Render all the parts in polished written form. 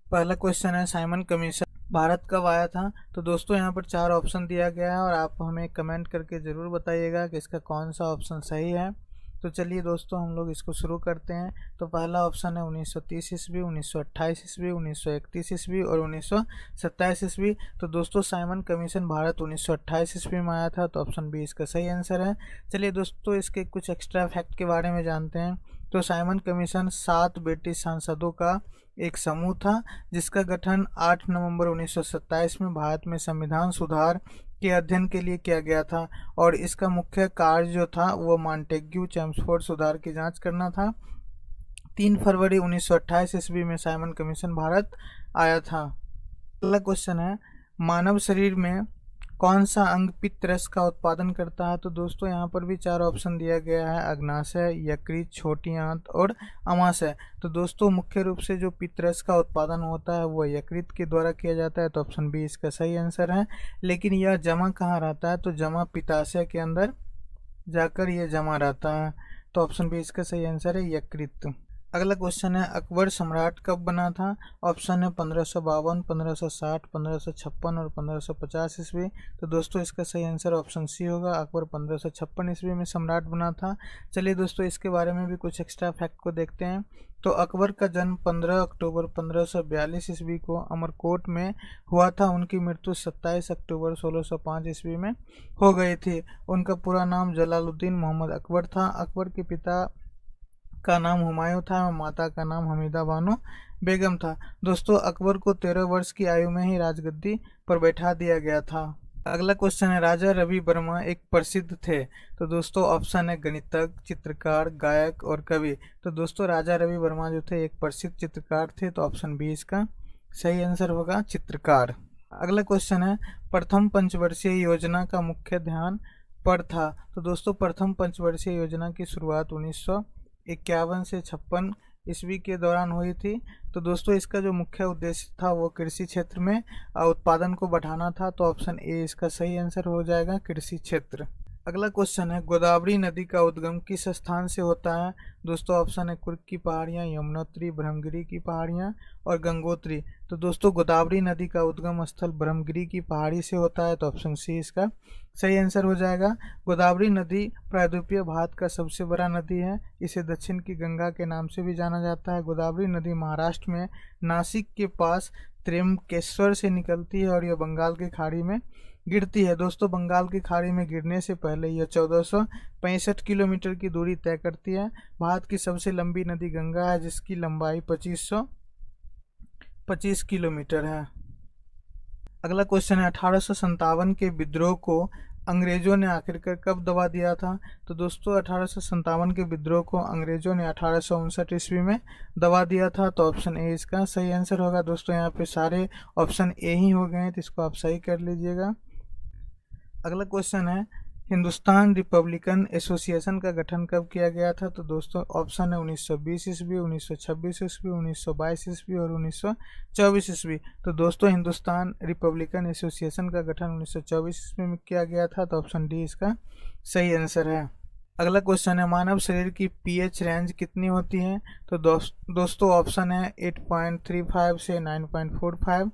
पहला क्वेश्चन है, Simon commission Bharat कब आया था? तो दोस्तों यहाँ पर 4 ऑप्शन दिया गया है और आप हमें कमेंट करके ज़रूर बताइएगा कि इसका कौन सा ऑप्शन सही है। तो चलिए दोस्तों हम लोग इसको शुरू करते हैं। तो पहला ऑप्शन है 1930 ईस्वी, 1928 ईस्वी, 1931 ईस्वी और 1927 ईस्वी। तो दोस्तों साइमन कमीशन भारत 1928 ईस्वी में आया था, तो ऑप्शन बी इसका सही आंसर है। चलिए दोस्तों इसके कुछ एक्स्ट्रा फैक्ट के बारे में जानते हैं। तो साइमन कमीशन 7 ब्रिटिश सांसदों का एक समूह था, जिसका गठन 8 नवंबर 1927 में भारत में संविधान सुधार के अध्ययन के लिए किया गया था और इसका मुख्य कार्य जो था वो मॉन्टेग्यू चेम्सफोर्ड सुधार की जांच करना था। 3 फरवरी 1928 ईस्वी में साइमन कमीशन भारत आया था। अगला क्वेश्चन है, मानव शरीर में कौन सा अंग पित्त रस का उत्पादन करता है? तो दोस्तों यहाँ पर भी 4 ऑप्शन दिया गया है, अग्नाशय, यकृत, छोटी आंत और अमाशय। तो दोस्तों मुख्य रूप से जो पित्त रस का उत्पादन होता है वो यकृत के द्वारा किया जाता है, तो ऑप्शन बी इसका सही आंसर है। लेकिन यह जमा कहाँ रहता है? तो जमा पित्ताशय के अंदर जाकर ये जमा रहता है, तो ऑप्शन बी इसका सही आंसर है, यकृत। अगला क्वेश्चन है, अकबर सम्राट कब बना था? ऑप्शन है 1552, 1560, 1556 और 1550 ईस्वी। तो दोस्तों इसका सही आंसर ऑप्शन सी होगा, अकबर 1556 ईस्वी में सम्राट बना था। चलिए दोस्तों इसके बारे में भी कुछ एक्स्ट्रा फैक्ट को देखते हैं। तो अकबर का जन्म 15 अक्टूबर 1542 ईस्वी को अमरकोट में हुआ था। उनकी मृत्यु 27 अक्टूबर 1605 ईस्वी में हो गई थी। उनका पूरा नाम जलालुद्दीन मोहम्मद अकबर था। अकबर के पिता का नाम हुमायूं था और माता का नाम हमीदा बानो बेगम था। दोस्तों अकबर को 13 वर्ष की आयु में ही राजगद्दी पर बैठा दिया गया था। अगला क्वेश्चन है, राजा रवि वर्मा एक प्रसिद्ध थे? तो दोस्तों ऑप्शन है गणितज्ञ, चित्रकार, गायक और कवि। तो दोस्तों राजा रवि वर्मा जो थे एक प्रसिद्ध चित्रकार थे, तो ऑप्शन बी इसका सही आंसर होगा, चित्रकार। अगला क्वेश्चन है, प्रथम पंचवर्षीय योजना का मुख्य ध्यान पर था? तो दोस्तों प्रथम पंचवर्षीय योजना की शुरुआत 1951 से 56 ईस्वी के दौरान हुई थी। तो दोस्तों इसका जो मुख्य उद्देश्य था वो कृषि क्षेत्र में उत्पादन को बढ़ाना था, तो ऑप्शन ए इसका सही आंसर हो जाएगा, कृषि क्षेत्र। अगला क्वेश्चन है, गोदावरी नदी का उद्गम किस स्थान से होता है? दोस्तों ऑप्शन है कुर्ग की पहाड़ियाँ, यमुनोत्री, ब्रह्मगिरी की पहाड़ियाँ और गंगोत्री। तो दोस्तों गोदावरी नदी का उद्गम स्थल ब्रह्मगिरी की पहाड़ी से होता है, तो ऑप्शन सी इसका सही आंसर हो जाएगा। गोदावरी नदी प्रायद्वीपीय भारत का सबसे बड़ा नदी है। इसे दक्षिण की गंगा के नाम से भी जाना जाता है। गोदावरी नदी महाराष्ट्र में नासिक के पास त्र्यंबकेश्वर से निकलती है और यह बंगाल की खाड़ी में गिरती है। दोस्तों बंगाल की खाड़ी में गिरने से पहले यह 1465 किलोमीटर की दूरी तय करती है। भारत की सबसे लंबी नदी गंगा है, जिसकी लंबाई 2525 किलोमीटर है। अगला क्वेश्चन है, 1857 के विद्रोह को अंग्रेजों ने आखिरकार कब दबा दिया था? तो दोस्तों 1857 के विद्रोह को अंग्रेजों ने 1859 ईस्वी में दबा दिया था, तो ऑप्शन ए इसका सही आंसर होगा। दोस्तों यहाँ पे सारे ऑप्शन ए ही हो गए हैं, तो इसको आप सही कर लीजिएगा। अगला क्वेश्चन है, हिंदुस्तान रिपब्लिकन एसोसिएशन का गठन कब किया गया था? तो दोस्तों ऑप्शन है 1920 ईस्वी, 1926 ईस्वी, 1922 ईस्वी और 1924 ईस्वी। तो दोस्तों हिंदुस्तान रिपब्लिकन एसोसिएशन का गठन 1924 ईस्वी में किया गया था, तो ऑप्शन डी इसका सही आंसर है। अगला क्वेश्चन है, मानव शरीर की पीएच रेंज कितनी होती है? तो दोस्तों ऑप्शन है 8.35 से 9.45,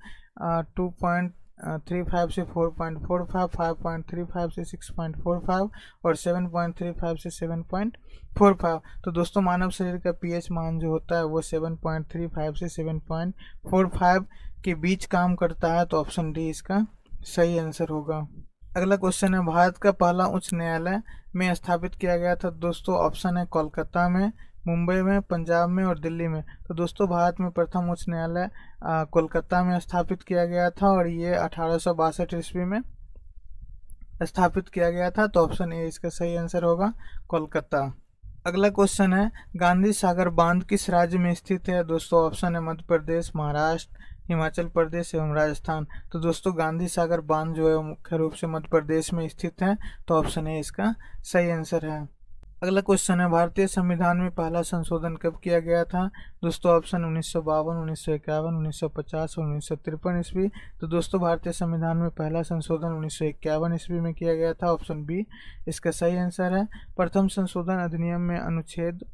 2.35 से 4.45, 5.35 से 6.45 और 7.35 से 7.45। तो दोस्तों मानव शरीर का पीएच मान जो होता है वो 7.35 से 7.45 के बीच काम करता है, तो ऑप्शन डी इसका सही आंसर होगा। अगला क्वेश्चन है, भारत का पहला उच्च न्यायालय में स्थापित किया गया था? दोस्तों ऑप्शन है कोलकाता में, मुंबई में, पंजाब में और दिल्ली में। तो दोस्तों भारत में प्रथम उच्च न्यायालय कोलकाता में स्थापित किया गया था और ये 1862 ईस्वी में स्थापित किया गया था, तो ऑप्शन ए इसका सही आंसर होगा, कोलकाता। अगला क्वेश्चन है, गांधी सागर बांध किस राज्य में स्थित है? दोस्तों ऑप्शन है मध्य प्रदेश, महाराष्ट्र, हिमाचल प्रदेश एवं राजस्थान। तो दोस्तों गांधी सागर बांध जो है वो मुख्य रूप से मध्य प्रदेश में स्थित है, तो ऑप्शन ए इसका सही आंसर है। अगला क्वेश्चन है, भारतीय संविधान में पहला संशोधन कब किया गया था? दोस्तों ऑप्शन 1952, 1951, 1950 और 1953 ईस्वी। तो दोस्तों भारतीय संविधान में पहला संशोधन 1951 ईस्वी में किया गया था, ऑप्शन बी इसका सही आंसर है। प्रथम संशोधन अधिनियम में अनुच्छेद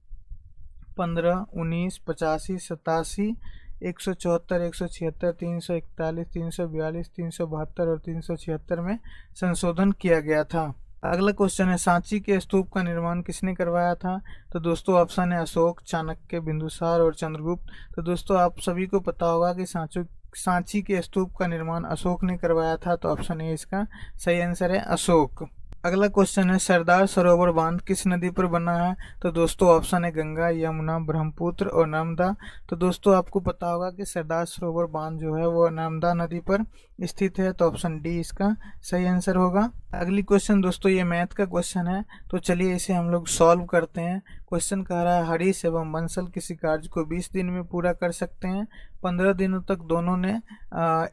15, 19, 85, 87 174, 176, 341, 342, 372 और 376 में संशोधन किया गया था। अगला क्वेश्चन है, सांची के स्तूप का निर्माण किसने करवाया था? तो दोस्तों ऑप्शन है अशोक, चाणक्य, बिंदुसार और चंद्रगुप्त। तो दोस्तों आप सभी को पता होगा कि सांची के स्तूप का निर्माण अशोक ने करवाया था, तो ऑप्शन ए इसका सही आंसर है अशोक। अगला क्वेश्चन है, सरदार सरोवर बांध किस नदी पर बना है? तो दोस्तों ऑप्शन है गंगा, यमुना, ब्रह्मपुत्र और नर्मदा। तो दोस्तों आपको पता होगा कि सरदार सरोवर बांध जो है वो नर्मदा नदी पर स्थित है, तो ऑप्शन डी इसका सही आंसर होगा। अगली क्वेश्चन दोस्तों ये मैथ का क्वेश्चन है, तो चलिए इसे हम लोग सॉल्व करते हैं। क्वेश्चन कह रहा है, हरीश एवं बंसल किसी कार्य को 20 दिन में पूरा कर सकते हैं। 15 दिनों तक दोनों ने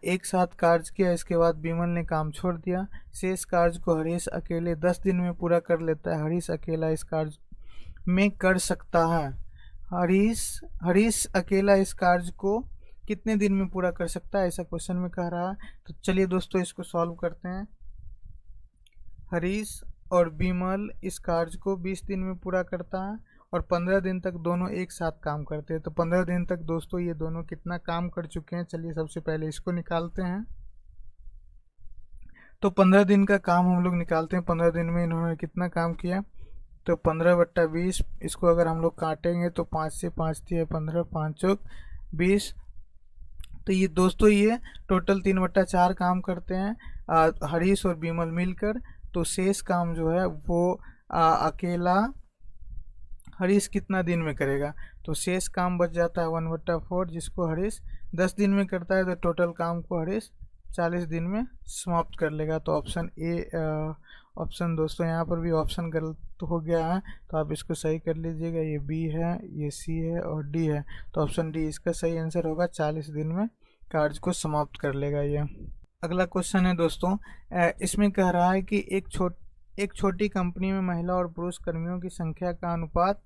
एक साथ कार्य किया, इसके बाद विमल ने काम छोड़ दिया। शेष कार्य को हरीश अकेले 10 दिन में पूरा कर लेता है। हरीश अकेला इस कार्य में कर सकता है। हरीश अकेला इस कार्य को कितने दिन में पूरा कर सकता है, ऐसा क्वेश्चन में कह रहा है। तो चलिए दोस्तों इसको सॉल्व करते हैं। हरीश और विमल इस कार्य को 20 दिन में पूरा करता है और 15 दिन तक दोनों एक साथ काम करते हैं। तो 15 दिन तक दोस्तों ये दोनों कितना काम कर चुके हैं, चलिए सबसे पहले इसको निकालते हैं। तो 15 दिन का काम हम लोग निकालते हैं। 15 दिन में इन्होंने कितना काम किया, तो 15/20, इसको अगर हम लोग काटेंगे तो 5 से 5 दिए 15, 5 चौक 20। तो ये दोस्तों ये टोटल 3/4 काम करते हैं हरीश और विमल मिलकर। तो शेष काम जो है वो अकेला हरीश कितना दिन में करेगा, तो शेष काम बच जाता है 1/4, जिसको हरीश 10 दिन में करता है। तो टोटल काम को हरीश 40 दिन में समाप्त कर लेगा। तो ऑप्शन ए ऑप्शन दोस्तों यहाँ पर भी ऑप्शन गलत हो गया है, तो आप इसको सही कर लीजिएगा। ये बी है, ये सी है और डी है, तो ऑप्शन डी इसका सही आंसर होगा। 40 दिन में कार्य को समाप्त कर लेगा ये। अगला क्वेश्चन है दोस्तों, इसमें कह रहा है कि एक छोटी कंपनी में महिला और पुरुष कर्मियों की संख्या का अनुपात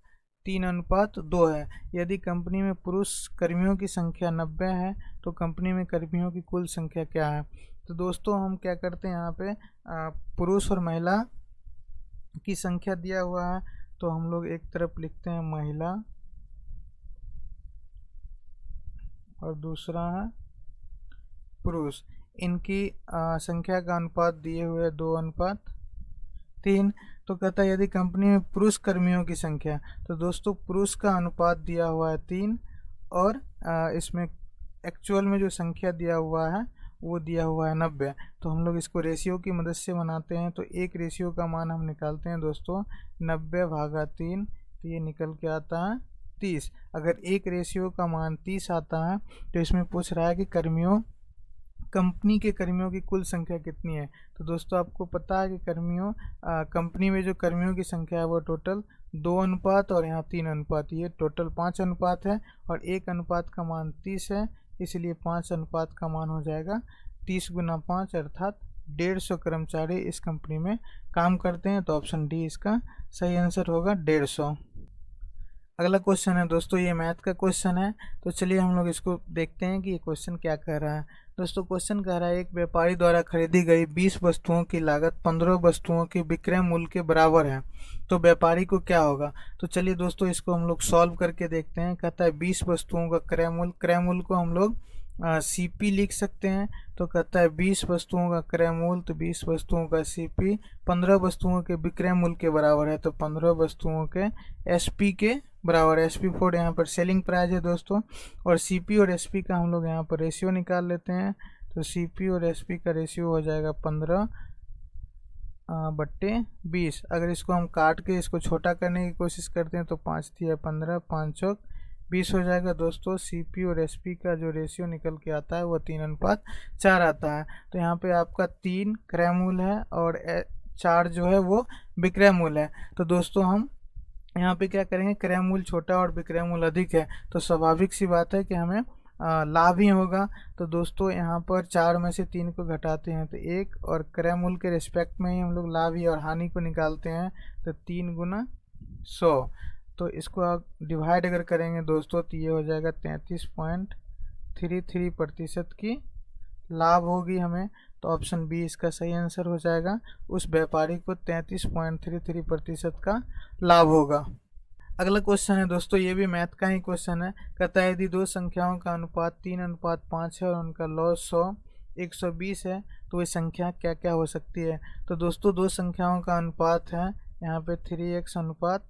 3:2 है। यदि कंपनी में पुरुष कर्मियों की संख्या 90 है तो कंपनी में कर्मियों की कुल संख्या क्या है? तो दोस्तों हम क्या करते हैं, यहाँ पे पुरुष और महिला की संख्या दिया हुआ है, तो हम लोग एक तरफ लिखते हैं महिला और दूसरा है पुरुष। इनकी संख्या का अनुपात दिए हुए 2:3। तो कहता है यदि कंपनी में पुरुष कर्मियों की संख्या, तो दोस्तों पुरुष का अनुपात दिया हुआ है 3 और इसमें एक्चुअल में जो संख्या दिया हुआ है वो दिया हुआ है 90। तो हम लोग इसको रेशियो की मदद से बनाते हैं। तो एक रेशियो का मान हम निकालते हैं दोस्तों 90/3, तो ये निकल के आता है 30। अगर एक रेशियो का मान 30 आता है तो इसमें पूछ रहा है कि कंपनी के कर्मियों की कुल संख्या कितनी है। तो दोस्तों आपको पता है कि कंपनी में जो कर्मियों की संख्या है वो टोटल 2 अनुपात और यहाँ 3 अनुपात, ये टोटल 5 अनुपात है और एक अनुपात का मान 30 है, इसलिए 5 अनुपात का मान हो जाएगा 30 × 5, अर्थात 150 कर्मचारी इस कंपनी में काम करते हैं। तो ऑप्शन डी इसका सही आंसर होगा 150। अगला क्वेश्चन है दोस्तों, ये मैथ का क्वेश्चन है, तो चलिए हम लोग इसको देखते हैं कि ये क्वेश्चन क्या कह रहा है। दोस्तों क्वेश्चन कह रहा है, एक व्यापारी द्वारा खरीदी गई 20 वस्तुओं की लागत 15 वस्तुओं के विक्रय मूल्य के बराबर है, तो व्यापारी को क्या होगा? तो चलिए दोस्तों इसको हम लोग सॉल्व करके देखते हैं। कहता है 20 वस्तुओं का क्रय मूल्य को हम लोग CP लिख सकते हैं। तो कहता है 20 वस्तुओं का क्रय मूल्य, तो 20 वस्तुओं का CP 15 वस्तुओं के विक्रय मूल्य के बराबर है, तो 15 वस्तुओं के SP के बराबर है। SP4 यहाँ पर सेलिंग प्राइस है दोस्तों, और CP और SP का हम लोग यहाँ पर रेशियो निकाल लेते हैं। तो CP और SP का रेशियो हो जाएगा 15/20। अगर इसको हम काट के इसको छोटा करने की कोशिश करते हैं तो 5 दिया 15, 5 चौक 20 हो जाएगा दोस्तों। CP और SP का जो रेशियो निकल के आता है वो 3:4 आता है। तो यहाँ पे आपका 3 क्रय मूल्य है और 4 जो है वो विक्रय मूल्य है। तो दोस्तों हम यहाँ पे क्या करेंगे, क्रय मूल्य छोटा और विक्रय मूल्य अधिक है, तो स्वाभाविक सी बात है कि हमें लाभ ही होगा। तो दोस्तों यहाँ पर 4 में से 3 को घटाते हैं तो 1, और क्रय मूल्य के रिस्पेक्ट में ही हम लोग लाभ ही और हानि को निकालते हैं, तो 3 × 100। तो इसको आप डिवाइड अगर करेंगे दोस्तों तो ये हो जाएगा 33.33% की लाभ होगी हमें। तो ऑप्शन बी इसका सही आंसर हो जाएगा। उस व्यापारी को 33.33% का लाभ होगा। अगला क्वेश्चन है दोस्तों, ये भी मैथ का ही क्वेश्चन है। कहता है यदि दो संख्याओं का अनुपात 3:5 है और उनका लॉग 120 है तो ये संख्या क्या क्या हो सकती है। तो दोस्तों दो संख्याओं का अनुपात है यहाँ पे 3x अनुपात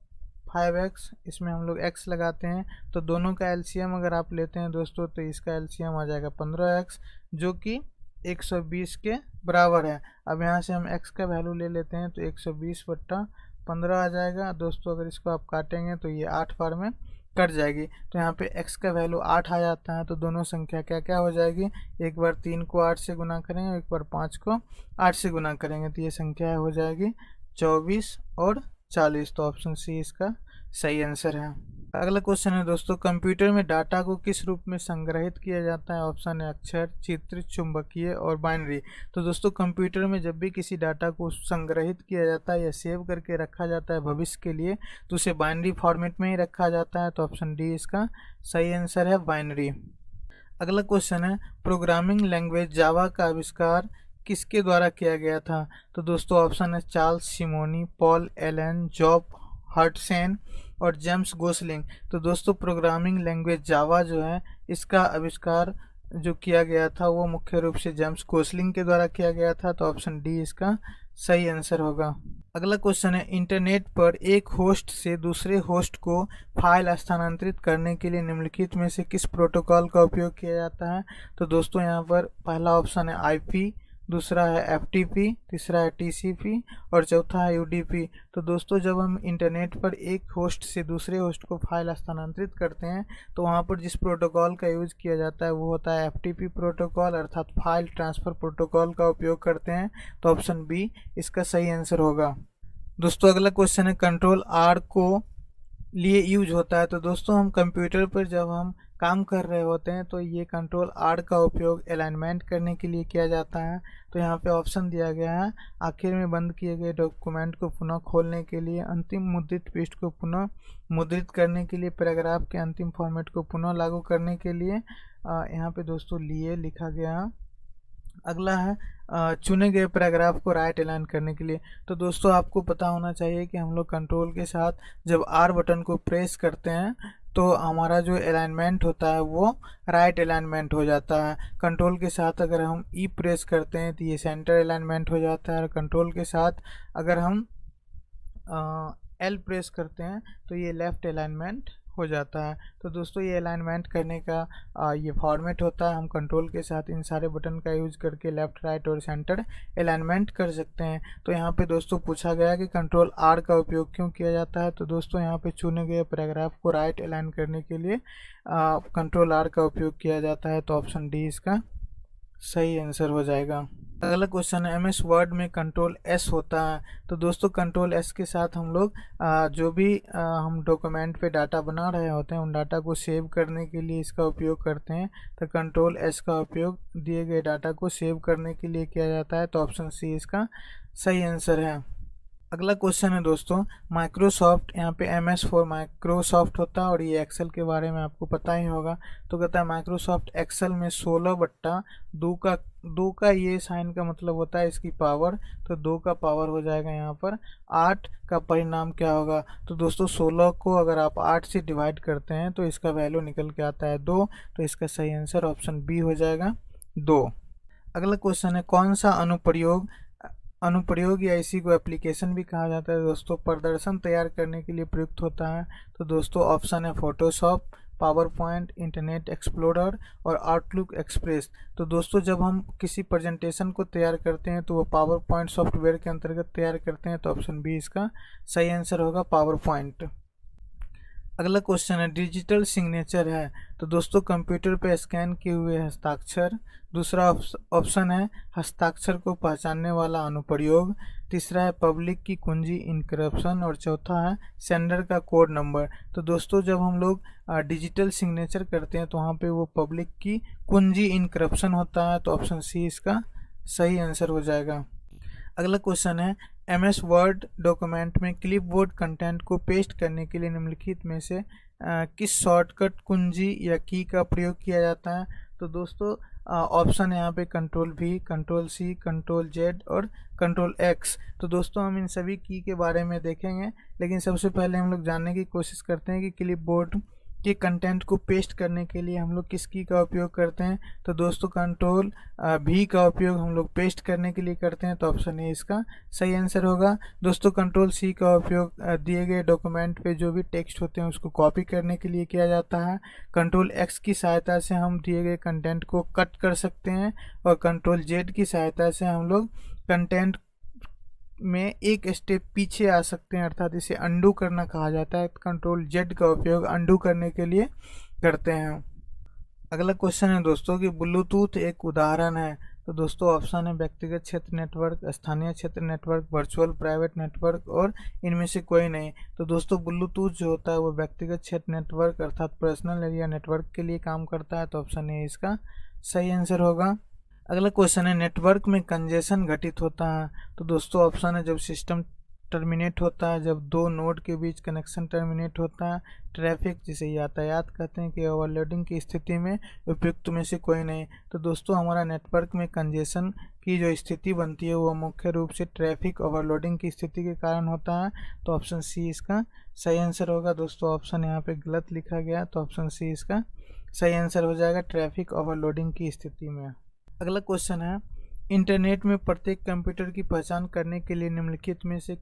5x, इसमें हम लोग x लगाते हैं तो दोनों का एलसीएम अगर आप लेते हैं दोस्तों तो इसका एलसीएम आ जाएगा 15x, जो कि 120 के बराबर है। अब यहाँ से हम x का वैल्यू ले लेते हैं तो 120/15 आ जाएगा दोस्तों। अगर इसको आप काटेंगे तो ये 8 बार में कट जाएगी, तो यहाँ पे x का वैल्यू 8 आ जाता है। तो दोनों संख्या क्या क्या हो जाएगी, एक बार 3 को 8 से गुना करेंगे, एक बार 5 को 8 से गुना करेंगे, तो ये संख्या हो जाएगी 24 और 40। तो ऑप्शन सी इसका सही आंसर है। अगला क्वेश्चन है दोस्तों, कंप्यूटर में डाटा को किस रूप में संग्रहित किया जाता है। ऑप्शन है अक्षर, चित्र, चुंबकीय और बाइनरी। तो दोस्तों कंप्यूटर में जब भी किसी डाटा को संग्रहित किया जाता है या सेव करके रखा जाता है भविष्य के लिए, तो उसे बाइनरी फॉर्मेट में ही रखा जाता है। तो ऑप्शन डी इसका सही आंसर है, बाइनरी। अगला क्वेश्चन है, प्रोग्रामिंग लैंग्वेज जावा का आविष्कार किसके द्वारा किया गया था। तो दोस्तों ऑप्शन है Charles Simonyi, Paul Allen, Job Hertsen और जेम्स गोसलिंग। तो दोस्तों प्रोग्रामिंग लैंग्वेज जावा जो है इसका आविष्कार जो किया गया था वो मुख्य रूप से जेम्स गोसलिंग के द्वारा किया गया था। तो ऑप्शन डी इसका सही आंसर होगा। अगला क्वेश्चन है, इंटरनेट पर एक होस्ट से दूसरे होस्ट को फाइल स्थानांतरित करने के लिए निम्नलिखित में से किस प्रोटोकॉल का उपयोग किया जाता है। तो दोस्तों यहाँ पर पहला ऑप्शन है आईपी, दूसरा है एफटीपी, तीसरा है टीसीपी और चौथा है यूडीपी। तो दोस्तों जब हम इंटरनेट पर एक होस्ट से दूसरे होस्ट को फाइल स्थानांतरित करते हैं तो वहाँ पर जिस प्रोटोकॉल का यूज़ किया जाता है वो होता है एफटीपी प्रोटोकॉल, अर्थात फाइल ट्रांसफ़र प्रोटोकॉल का उपयोग करते हैं। तो ऑप्शन बी इसका सही आंसर होगा। दोस्तों अगला क्वेश्चन है, कंट्रोल आर को लिए यूज होता है। तो दोस्तों हम कंप्यूटर पर जब हम काम कर रहे होते हैं तो ये कंट्रोल आर का उपयोग अलाइनमेंट करने के लिए किया जाता है। तो यहाँ पे ऑप्शन दिया गया है, आखिर में बंद किए गए डॉक्यूमेंट को पुनः खोलने के लिए, अंतिम मुद्रित पृष्ठ को पुनः मुद्रित करने के लिए, पैराग्राफ के अंतिम फॉर्मेट को पुनः लागू करने के लिए। यहाँ पे दोस्तों लिए लिखा गया है। अगला है चुने गए पैराग्राफ को राइट अलाइन करने के लिए। तो दोस्तों आपको पता होना चाहिए कि हम लोग कंट्रोल के साथ जब आर बटन को प्रेस करते हैं तो हमारा जो अलाइनमेंट होता है वो राइट अलाइनमेंट हो जाता है। कंट्रोल के साथ अगर हम ई प्रेस करते हैं तो ये सेंटर अलाइनमेंट हो जाता है, और कंट्रोल के साथ अगर हम एल प्रेस करते हैं तो ये लेफ़्ट अलाइनमेंट हो जाता है। तो दोस्तों ये अलाइनमेंट करने का ये फॉर्मेट होता है। हम कंट्रोल के साथ इन सारे बटन का यूज़ करके लेफ़्ट, राइट और सेंटर अलाइनमेंट कर सकते हैं। तो यहाँ पे दोस्तों पूछा गया कि कंट्रोल आर का उपयोग क्यों किया जाता है। तो दोस्तों यहाँ पे चुने गए पैराग्राफ को राइट अलाइन करने के लिए कंट्रोल आर का उपयोग किया जाता है। तो ऑप्शन डी इसका सही आंसर हो जाएगा। अगला क्वेश्चन है, एमएस वर्ड में कंट्रोल एस होता है। तो दोस्तों कंट्रोल एस के साथ हम लोग जो भी हम डॉक्यूमेंट पे डाटा बना रहे होते हैं उन डाटा को सेव करने के लिए इसका उपयोग करते हैं। तो कंट्रोल एस का उपयोग दिए गए डाटा को सेव करने के लिए किया जाता है। तो ऑप्शन सी इसका सही आंसर है। अगला क्वेश्चन है दोस्तों, माइक्रोसॉफ्ट, यहाँ पे MS फॉर माइक्रोसॉफ्ट होता है और ये एक्सेल के बारे में आपको पता ही होगा। तो कहता है माइक्रोसॉफ्ट एक्सेल में 16/2 का ये साइन का मतलब होता है इसकी पावर। तो 2 का पावर हो जाएगा यहाँ पर 8 का परिणाम क्या होगा। तो दोस्तों 16 को अगर आप 8 से डिवाइड करते हैं तो इसका वैल्यू निकल के आता है 2। तो इसका सही आंसर ऑप्शन बी हो जाएगा 2। अगला क्वेश्चन है, कौन सा अनुप्रयोग या इसी को एप्लीकेशन भी कहा जाता है दोस्तों प्रदर्शन तैयार करने के लिए प्रयुक्त होता है। तो दोस्तों ऑप्शन है Photoshop, power point, internet explorer और आउटलुक एक्सप्रेस। तो दोस्तों जब हम किसी प्रेजेंटेशन को तैयार करते हैं तो वो पावर पॉइंट सॉफ्टवेयर के अंतर्गत तैयार करते हैं। तो ऑप्शन बी इसका सही आंसर होगा, पावर पॉइंट। अगला क्वेश्चन है, डिजिटल सिग्नेचर है। तो दोस्तों कंप्यूटर पे स्कैन किए हुए हस्ताक्षर। दूसरा ऑप्शन है हस्ताक्षर को पहचानने वाला अनुप्रयोग। तीसरा है पब्लिक की कुंजी इनक्रिप्शन और चौथा है सेंडर का कोड नंबर। तो दोस्तों जब हम लोग डिजिटल सिग्नेचर करते हैं तो वहाँ पे वो पब्लिक की कुंजी इनक्रिप्शन होता है। तो ऑप्शन सी इसका सही आंसर हो जाएगा। अगला क्वेश्चन है, MS वर्ड डॉक्यूमेंट में क्लिपबोर्ड कंटेंट को पेस्ट करने के लिए निम्नलिखित में से किस शॉर्टकट कुंजी या की का प्रयोग किया जाता है। तो दोस्तों ऑप्शन यहाँ पे control V, control C, control Z और कंट्रोल X। तो दोस्तों हम इन सभी की के बारे में देखेंगे, लेकिन सबसे पहले हम लोग जानने की कोशिश करते हैं कि क्लिपबोर्ड के कंटेंट को पेस्ट करने के लिए हम लोग किस की का उपयोग करते हैं। तो दोस्तों कंट्रोल V का उपयोग हम लोग पेस्ट करने के लिए करते हैं, तो ऑप्शन ए इसका सही आंसर होगा। दोस्तों कंट्रोल C का उपयोग दिए गए डॉक्यूमेंट पे जो भी टेक्स्ट होते हैं उसको कॉपी करने के लिए किया जाता है। कंट्रोल X की सहायता से हम दिए गए कंटेंट को कट कर सकते हैं, और कंट्रोल Z की सहायता से हम लोग कंटेंट में एक स्टेप पीछे आ सकते हैं, अर्थात इसे अंडू करना कहा जाता है। कंट्रोल Z का उपयोग अंडू करने के लिए करते हैं। अगला क्वेश्चन है दोस्तों कि ब्लूटूथ एक उदाहरण है। तो दोस्तों ऑप्शन है व्यक्तिगत क्षेत्र नेटवर्क, स्थानीय क्षेत्र नेटवर्क, वर्चुअल प्राइवेट नेटवर्क और इनमें से कोई नहीं। तो दोस्तों ब्लूटूथ जो होता है वो व्यक्तिगत क्षेत्र नेटवर्क अर्थात पर्सनल एरिया नेटवर्क के लिए काम करता है, तो ऑप्शन ए इसका सही आंसर होगा। अगला क्वेश्चन है नेटवर्क में कंजेशन घटित होता है। तो दोस्तों ऑप्शन है जब सिस्टम टर्मिनेट होता है, जब दो नोड के बीच कनेक्शन टर्मिनेट होता है, ट्रैफिक जिसे यातायात कहते हैं, कि ओवरलोडिंग की स्थिति में उपयुक्त में से कोई नहीं। तो दोस्तों हमारा नेटवर्क में कंजेशन की जो स्थिति बनती है वो मुख्य रूप से ट्रैफिक ओवरलोडिंग की स्थिति के कारण होता है, तो ऑप्शन सी इसका सही आंसर होगा। दोस्तों ऑप्शन यहाँ पे गलत लिखा गया, तो ऑप्शन सी इसका सही आंसर हो जाएगा ट्रैफिक ओवरलोडिंग की स्थिति में। अगला क्वेश्चन है इंटरनेट में प्रत्येक कंप्यूटर की पहचान करने के लिए निम्नलिखित में से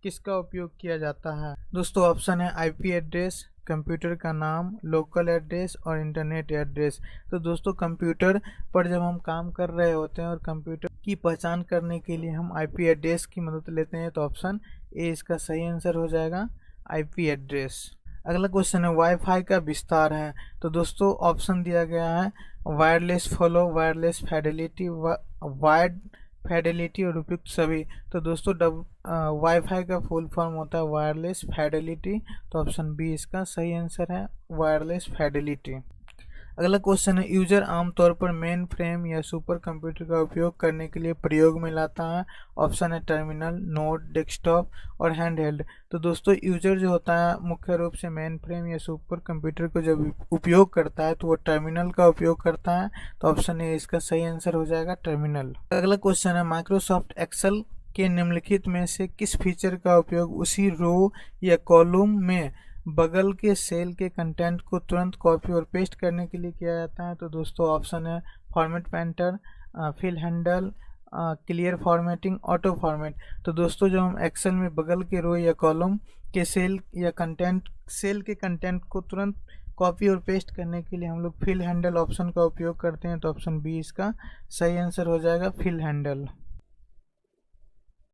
किसका उपयोग किया जाता है। दोस्तों ऑप्शन है आईपी एड्रेस, कंप्यूटर का नाम, लोकल एड्रेस और इंटरनेट एड्रेस। तो दोस्तों कंप्यूटर पर जब हम काम कर रहे होते हैं और कंप्यूटर की पहचान करने के लिए हम आईपी एड्रेस की मदद लेते हैं, तो ऑप्शन ए इसका सही आंसर हो जाएगा आईपी एड्रेस। अगला क्वेश्चन है वाईफाई का विस्तार है। तो दोस्तों ऑप्शन दिया गया है wireless follow, wireless Fidelity, wired Fidelity और उपयुक्त सभी। तो दोस्तों वाईफाई का फुल फॉर्म होता है वायरलेस फिडेलिटी, तो ऑप्शन बी इसका सही आंसर है वायरलेस फिडेलिटी। अगला क्वेश्चन है यूजर आमतौर पर मेन फ्रेम या सुपर कंप्यूटर का उपयोग करने के लिए प्रयोग में लाता है। ऑप्शन है टर्मिनल, नोट, डेस्कटॉप और हैंडहेल्ड। तो दोस्तों यूजर जो होता है मुख्य रूप से मेन फ्रेम या सुपर कंप्यूटर को जब उपयोग करता है तो वो टर्मिनल का उपयोग करता है, तो ऑप्शन ए इसका सही आंसर हो जाएगा टर्मिनल। अगला क्वेश्चन है माइक्रोसॉफ्ट एक्सेल के निम्नलिखित में से किस फीचर का उपयोग उसी रो या कॉलम में बगल के सेल के कंटेंट को तुरंत कॉपी और पेस्ट करने के लिए किया जाता है। तो दोस्तों ऑप्शन है format painter, fill handle, clear formatting, auto format. तो दोस्तों जब हम एक्सेल में बगल के रो या कॉलम के सेल या सेल के कंटेंट को तुरंत कॉपी और पेस्ट करने के लिए हम लोग फिल हैंडल ऑप्शन का उपयोग करते हैं, तो ऑप्शन बी इसका सही आंसर हो जाएगा फिल हैंडल।